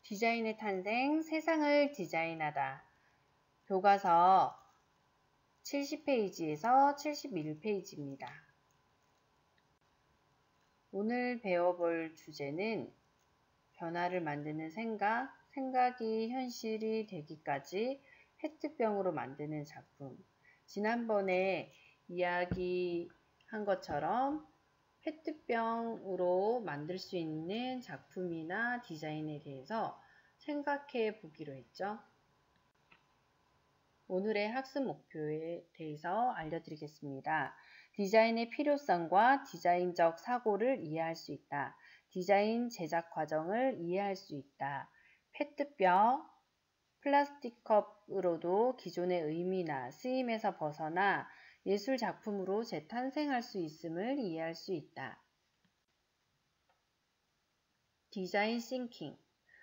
디자인의 탄생, 세상을 디자인하다. 교과서 70페이지에서 71페이지입니다. 오늘 배워볼 주제는 변화를 만드는 생각, 생각이 현실이 되기까지 페트병으로 만드는 작품. 지난번에 이야기한 것처럼 페트병으로 만들 수 있는 작품이나 디자인에 대해서 생각해 보기로 했죠. 오늘의 학습 목표에 대해서 알려드리겠습니다. 디자인의 필요성과 디자인적 사고를 이해할 수 있다. 디자인 제작 과정을 이해할 수 있다. 페트병, 플라스틱 컵으로도 기존의 의미나 쓰임에서 벗어나 예술 작품으로 재탄생할 수 있음을 이해할 수 있다. 디자인 싱킹,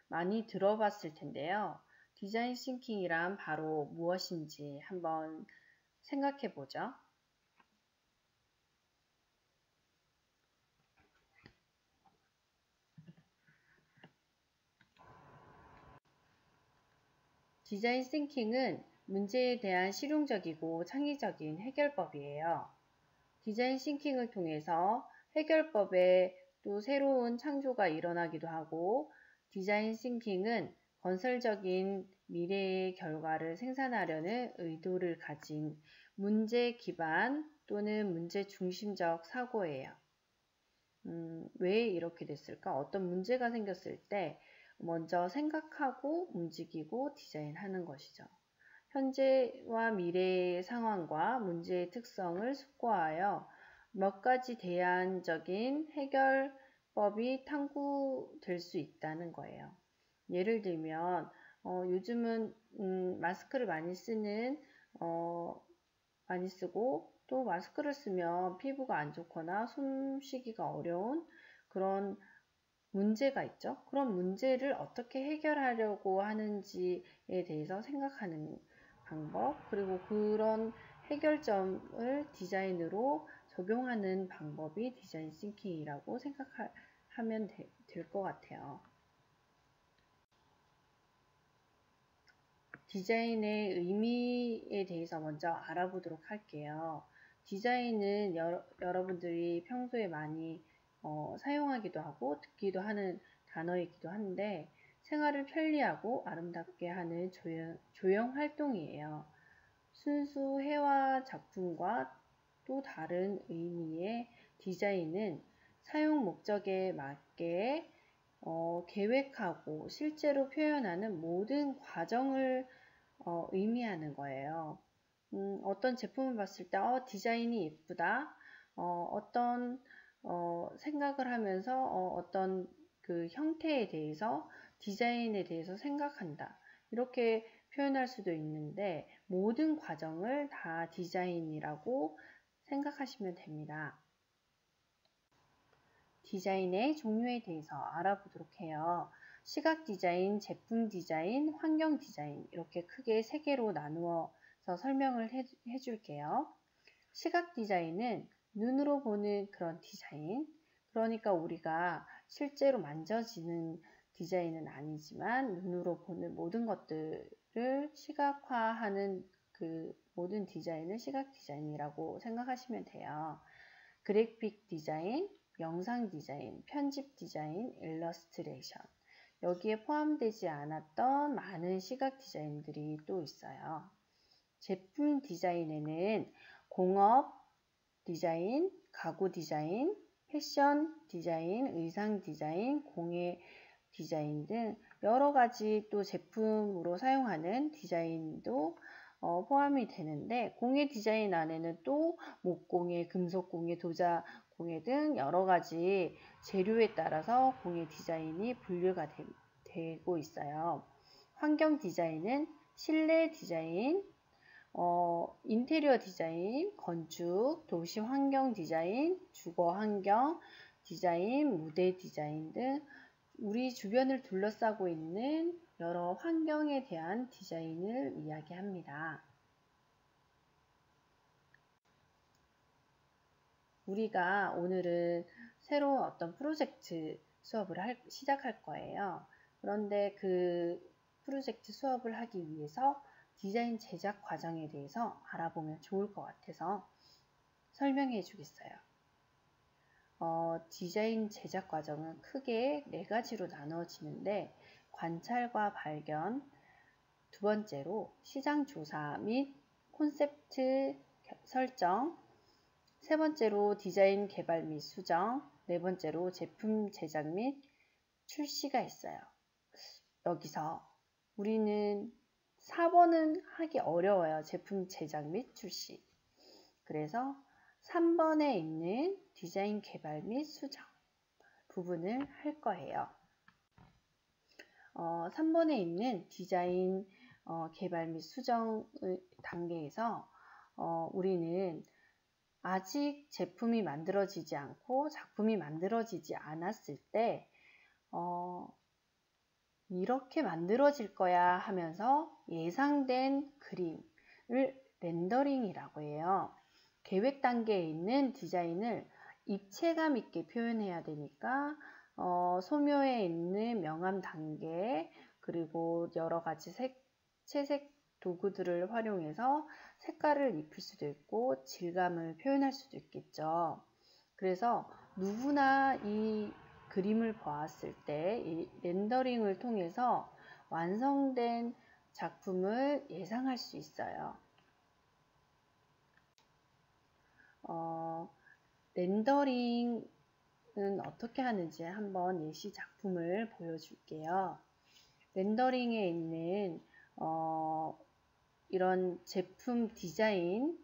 많이 들어봤을 텐데요. 디자인 싱킹이란 바로 무엇인지 한번 생각해 보죠. 디자인 싱킹은 문제에 대한 실용적이고 창의적인 해결법이에요. 디자인 싱킹을 통해서 해결법에 또 새로운 창조가 일어나기도 하고, 디자인 싱킹은 건설적인 미래의 결과를 생산하려는 의도를 가진 문제 기반 또는 문제 중심적 사고예요. 왜 이렇게 됐을까? 어떤 문제가 생겼을 때 먼저 생각하고 움직이고 디자인하는 것이죠. 현재와 미래의 상황과 문제의 특성을 숙고하여 몇 가지 대안적인 해결법이 탐구될 수 있다는 거예요. 예를 들면 요즘은 마스크를 많이 쓰고 또 마스크를 쓰면 피부가 안 좋거나 숨 쉬기가 어려운 그런 문제가 있죠. 그런 문제를 어떻게 해결하려고 하는지에 대해서 생각하는 방법, 그리고 그런 해결점을 디자인으로 적용하는 방법이 디자인 싱킹이라고 생각하면 될 것 같아요. 디자인의 의미에 대해서 먼저 알아보도록 할게요. 디자인은 여러분들이 평소에 많이 사용하기도 하고 듣기도 하는 단어이기도 한데, 생활을 편리하고 아름답게 하는 조형 활동이에요. 순수 회화 작품과 또 다른 의미의 디자인은 사용 목적에 맞게 계획하고 실제로 표현하는 모든 과정을 의미하는 거예요. 어떤 제품을 봤을 때 디자인이 예쁘다. 어떤 생각을 하면서 어떤 그 형태에 대해서, 디자인에 대해서 생각한다. 이렇게 표현할 수도 있는데, 모든 과정을 다 디자인이라고 생각하시면 됩니다. 디자인의 종류에 대해서 알아보도록 해요. 시각 디자인, 제품 디자인, 환경 디자인, 이렇게 크게 세 개로 나누어서 설명을 해줄게요. 시각 디자인은 눈으로 보는 그런 디자인, 그러니까 우리가 실제로 만져지는 디자인은 아니지만 눈으로 보는 모든 것들을 시각화하는 그 모든 디자인을 시각 디자인이라고 생각하시면 돼요. 그래픽 디자인, 영상 디자인, 편집 디자인, 일러스트레이션, 여기에 포함되지 않았던 많은 시각 디자인들이 또 있어요. 제품 디자인에는 공업 디자인, 가구 디자인, 패션 디자인, 의상 디자인, 공예 디자인 등 여러 가지 또 제품으로 사용하는 디자인도 포함이 되는데, 공예 디자인 안에는 또 목공예, 금속공예, 도자공예 등 여러 가지 재료에 따라서 공예 디자인이 분류가 되고 있어요. 환경 디자인은 실내 디자인, 인테리어 디자인, 건축, 도시 환경 디자인, 주거 환경 디자인, 무대 디자인 등 우리 주변을 둘러싸고 있는 여러 환경에 대한 디자인을 이야기합니다. 우리가 오늘은 새로운 어떤 프로젝트 수업을 시작할 거예요. 그런데 그 프로젝트 수업을 하기 위해서 디자인 제작 과정에 대해서 알아보면 좋을 것 같아서 설명해 주겠어요. 디자인 제작 과정은 크게 4가지로 나누어지는데 관찰과 발견, 두 번째로 시장 조사 및 콘셉트 설정, 세 번째로 디자인 개발 및 수정, 네 번째로 제품 제작 및 출시가 있어요. 여기서 우리는 4번은 하기 어려워요. 제품 제작 및 출시. 그래서 3번에 있는 디자인 개발 및 수정 부분을 할 거예요. 3번에 있는 디자인 개발 및 수정 단계에서 우리는 아직 제품이 만들어지지 않고 작품이 만들어지지 않았을 때 이렇게 만들어질 거야 하면서 예상된 그림을 렌더링이라고 해요. 계획 단계에 있는 디자인을 입체감 있게 표현해야 되니까 소묘에 있는 명암 단계 그리고 여러 가지 채색 도구들을 활용해서 색깔을 입힐 수도 있고 질감을 표현할 수도 있겠죠. 그래서 누구나 이 그림을 보았을 때 이 렌더링을 통해서 완성된 작품을 예상할 수 있어요. 렌더링은 어떻게 하는지 한번 예시 작품을 보여줄게요. 렌더링에 있는 이런 제품 디자인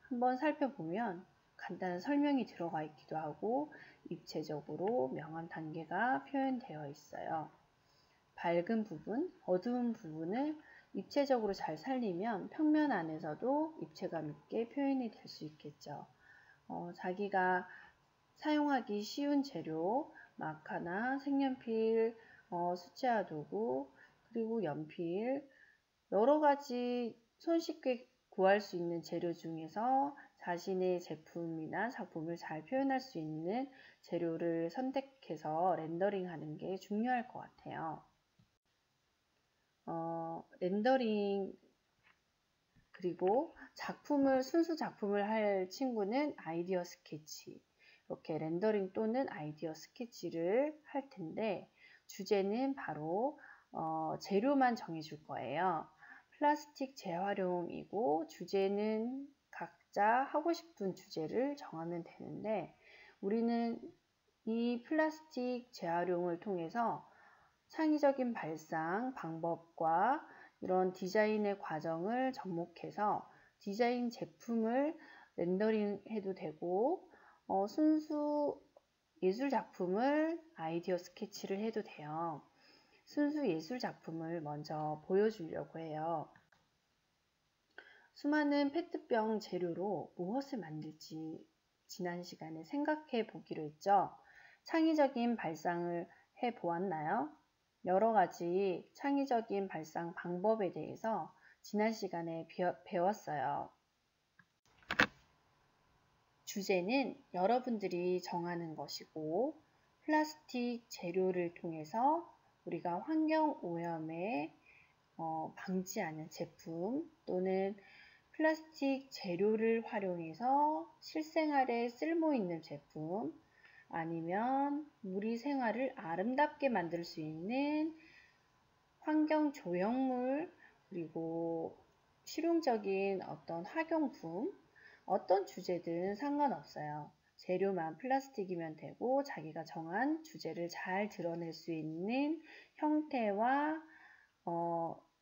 한번 살펴보면 간단한 설명이 들어가 있기도 하고 입체적으로 명암 단계가 표현되어 있어요. 밝은 부분, 어두운 부분을 입체적으로 잘 살리면 평면 안에서도 입체감 있게 표현이 될 수 있겠죠. 자기가 사용하기 쉬운 재료, 마카나 색연필, 수채화 도구, 그리고 연필, 여러 가지 손쉽게 구할 수 있는 재료 중에서 자신의 제품이나 작품을 잘 표현할 수 있는 재료를 선택해서 렌더링하는 게 중요할 것 같아요. 렌더링 그리고 순수 작품을 할 친구는 아이디어 스케치 이렇게 렌더링 또는 아이디어 스케치를 할 텐데 주제는 바로 재료만 정해줄 거예요. 플라스틱 재활용이고 주제는 각자 하고 싶은 주제를 정하면 되는데 우리는 이 플라스틱 재활용을 통해서 창의적인 발상 방법과 이런 디자인의 과정을 접목해서 디자인 제품을 렌더링 해도 되고 순수 예술 작품을 아이디어 스케치를 해도 돼요. 순수 예술 작품을 먼저 보여주려고 해요. 수많은 페트병 재료로 무엇을 만들지 지난 시간에 생각해 보기로 했죠. 창의적인 발상을 해 보았나요? 여러 가지 창의적인 발상 방법에 대해서 지난 시간에 배웠어요. 주제는 여러분들이 정하는 것이고 플라스틱 재료를 통해서 우리가 환경 오염에 방지하는 제품 또는 플라스틱 재료를 활용해서 실생활에 쓸모 있는 제품 아니면 우리 생활을 아름답게 만들 수 있는 환경 조형물 그리고 실용적인 어떤 학용품 어떤 주제든 상관없어요. 재료만 플라스틱이면 되고 자기가 정한 주제를 잘 드러낼 수 있는 형태와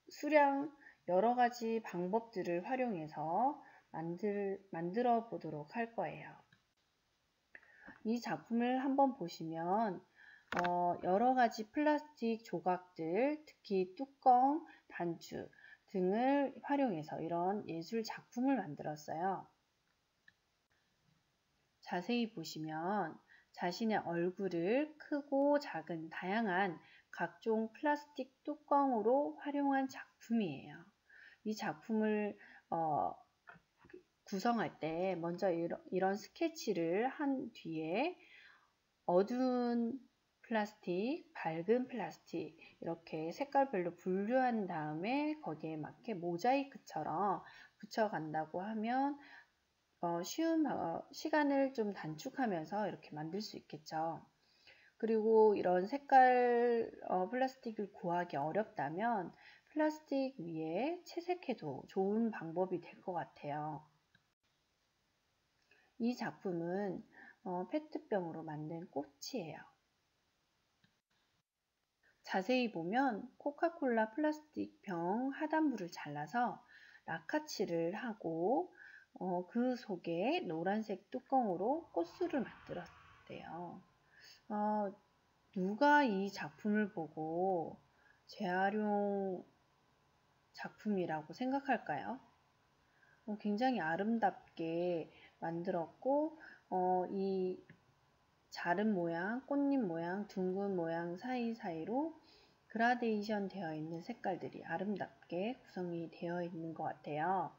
수량 여러 가지 방법들을 활용해서 만들어 보도록 할 거예요. 이 작품을 한번 보시면 여러 가지 플라스틱 조각들, 특히 뚜껑, 단추 등을 활용해서 이런 예술 작품을 만들었어요. 자세히 보시면 자신의 얼굴을 크고 작은 다양한 각종 플라스틱 뚜껑으로 활용한 작품이에요. 이 작품을 구성할 때 먼저 이런 스케치를 한 뒤에 어두운 플라스틱, 밝은 플라스틱 이렇게 색깔별로 분류한 다음에 거기에 맞게 모자이크처럼 붙여간다고 하면 쉬운 시간을 좀 단축하면서 이렇게 만들 수 있겠죠. 그리고 이런 색깔 플라스틱을 구하기 어렵다면 플라스틱 위에 채색해도 좋은 방법이 될 것 같아요. 이 작품은 페트병으로 만든 꽃이에요. 자세히 보면 코카콜라 플라스틱 병 하단부를 잘라서 라카치를 하고 그 속에 노란색 뚜껑으로 꽃술을 만들었대요. 누가 이 작품을 보고 재활용 작품이라고 생각할까요? 굉장히 아름답게 만들었고 이 자른 모양, 꽃잎 모양, 둥근 모양 사이사이로 그라데이션 되어 있는 색깔들이 아름답게 구성이 되어 있는 것 같아요.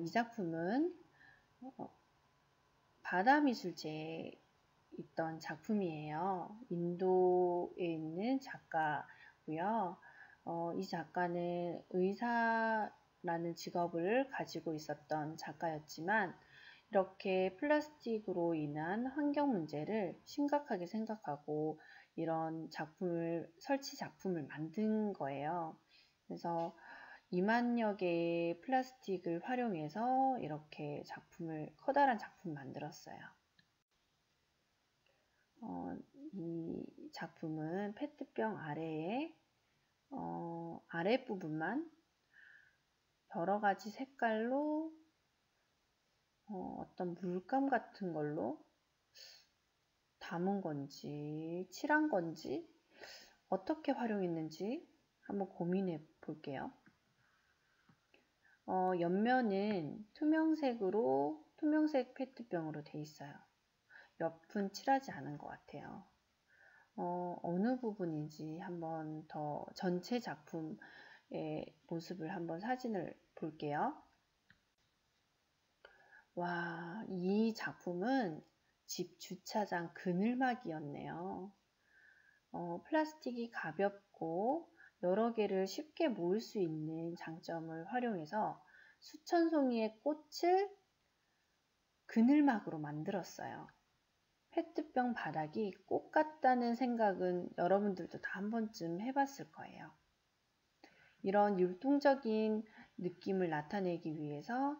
이 작품은 바다미술제에 있던 작품이에요. 인도에 있는 작가고요. 이 작가는 의사라는 직업을 가지고 있었던 작가였지만 이렇게 플라스틱으로 인한 환경 문제를 심각하게 생각하고 이런 설치 작품을 만든 거예요. 그래서 2만여 개의 플라스틱을 활용해서 이렇게 커다란 작품을 만들었어요. 이 작품은 페트병 아래에 아랫부분만 여러 가지 색깔로 어떤 물감 같은 걸로 담은 건지 칠한 건지 어떻게 활용했는지 한번 고민해 볼게요. 옆면은 투명색 페트병으로 되어 있어요. 옆은 칠하지 않은 것 같아요. 어느 부분인지 한번 더 전체 작품의 모습을 한번 사진을 볼게요. 와, 이 작품은 집 주차장 그늘막이었네요. 플라스틱이 가볍고 여러 개를 쉽게 모을 수 있는 장점을 활용해서 수천 송이의 꽃을 그늘막으로 만들었어요. 페트병 바닥이 꽃 같다는 생각은 여러분들도 다 한 번쯤 해봤을 거예요. 이런 율동적인 느낌을 나타내기 위해서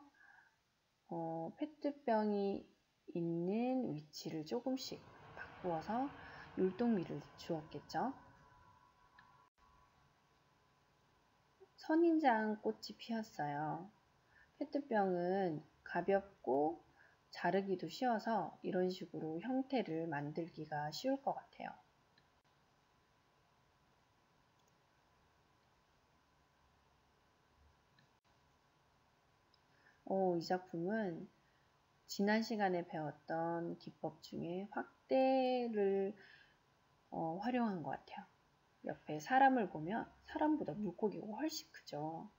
페트병이 있는 위치를 조금씩 바꾸어서 율동미를 주었겠죠. 선인장 꽃이 피었어요. 페트병은 가볍고 자르기도 쉬워서 이런 식으로 형태를 만들기가 쉬울 것 같아요. 이 작품은 지난 시간에 배웠던 기법 중에 확대를 활용한 것 같아요. 옆에 사람을 보면 사람보다 물고기가 훨씬 크죠.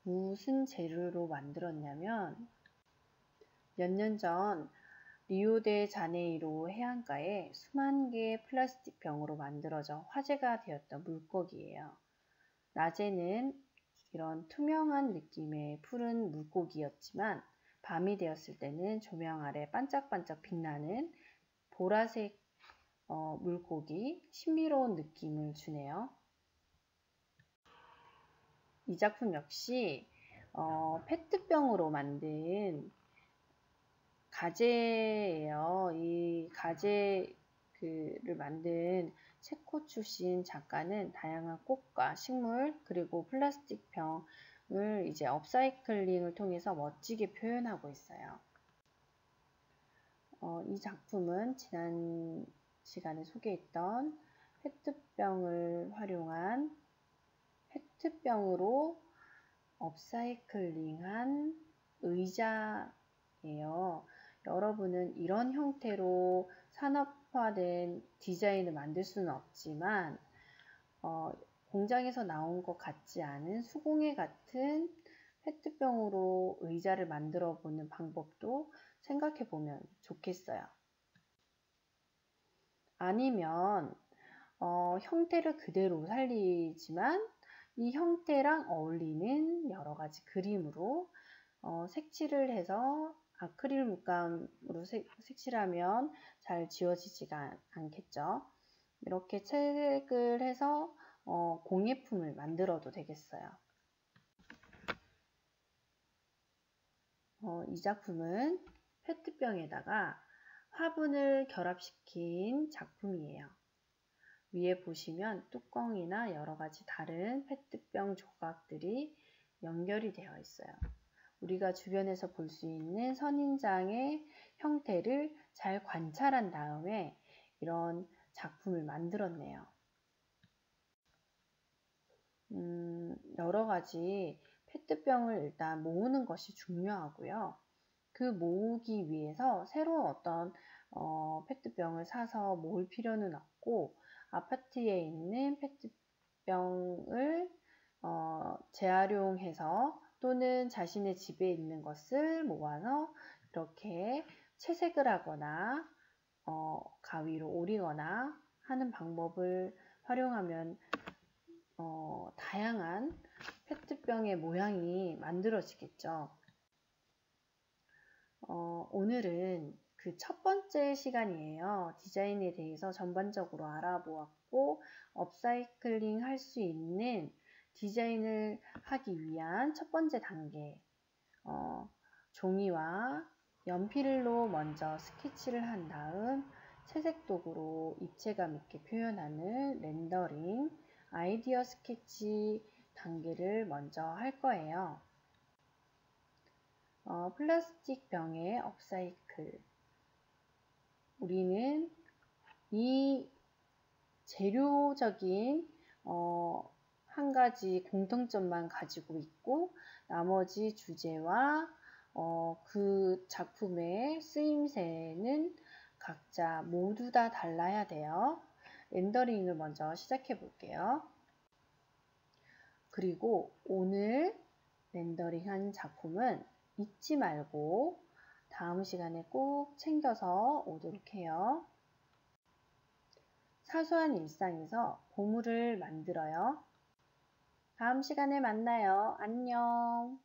무슨 재료로 만들었냐면 몇 년 전 리오데자네이루 해안가에 수만 개의 플라스틱 병으로 만들어져 화제가 되었던 물고기예요. 낮에는 이런 투명한 느낌의 푸른 물고기였지만 밤이 되었을 때는 조명 아래 반짝반짝 빛나는 보라색 물고기, 신비로운 느낌을 주네요. 이 작품 역시 페트병으로 만든 가재예요. 이 가재를 만든 체코 출신 작가는 다양한 꽃과 식물 그리고 플라스틱 병을 이제 업사이클링을 통해서 멋지게 표현하고 있어요. 이 작품은 지난 시간에 소개했던 페트병을 활용한 페트병으로 업사이클링한 의자예요. 여러분은 이런 형태로 산업화된 디자인을 만들 수는 없지만 공장에서 나온 것 같지 않은 수공예 같은 페트병으로 의자를 만들어 보는 방법도 생각해 보면 좋겠어요. 아니면 형태를 그대로 살리지만 이 형태랑 어울리는 여러 가지 그림으로 색칠을 해서 아크릴 물감으로 색칠하면 잘 지워지지가 않겠죠. 이렇게 색을 해서 공예품을 만들어도 되겠어요. 이 작품은 페트병에다가 화분을 결합시킨 작품이에요. 위에 보시면 뚜껑이나 여러 가지 다른 페트병 조각들이 연결이 되어 있어요. 우리가 주변에서 볼 수 있는 선인장의 형태를 잘 관찰한 다음에 이런 작품을 만들었네요. 여러 가지 페트병을 일단 모으는 것이 중요하고요. 그 모으기 위해서 새로운 어떤 페트병을 사서 모을 필요는 없고 아파트에 있는 페트병을 재활용해서 또는 자신의 집에 있는 것을 모아서 이렇게 채색을 하거나 가위로 오리거나 하는 방법을 활용하면 다양한 페트병의 모양이 만들어지겠죠. 오늘은 그 첫 번째 시간이에요. 디자인에 대해서 전반적으로 알아보았고 업사이클링 할 수 있는 디자인을 하기 위한 첫 번째 단계 종이와 연필로 먼저 스케치를 한 다음 채색 도구로 입체감 있게 표현하는 렌더링, 아이디어 스케치 단계를 먼저 할 거예요. 플라스틱 병의 업사이클. 우리는 이 재료적인 한 가지 공통점만 가지고 있고 나머지 주제와 그 작품의 쓰임새는 각자 모두 다 달라야 돼요. 렌더링을 먼저 시작해 볼게요. 그리고 오늘 렌더링한 작품은 잊지 말고 다음 시간에 꼭 챙겨서 오도록 해요. 사소한 일상에서 보물을 만들어요. 다음 시간에 만나요. 안녕.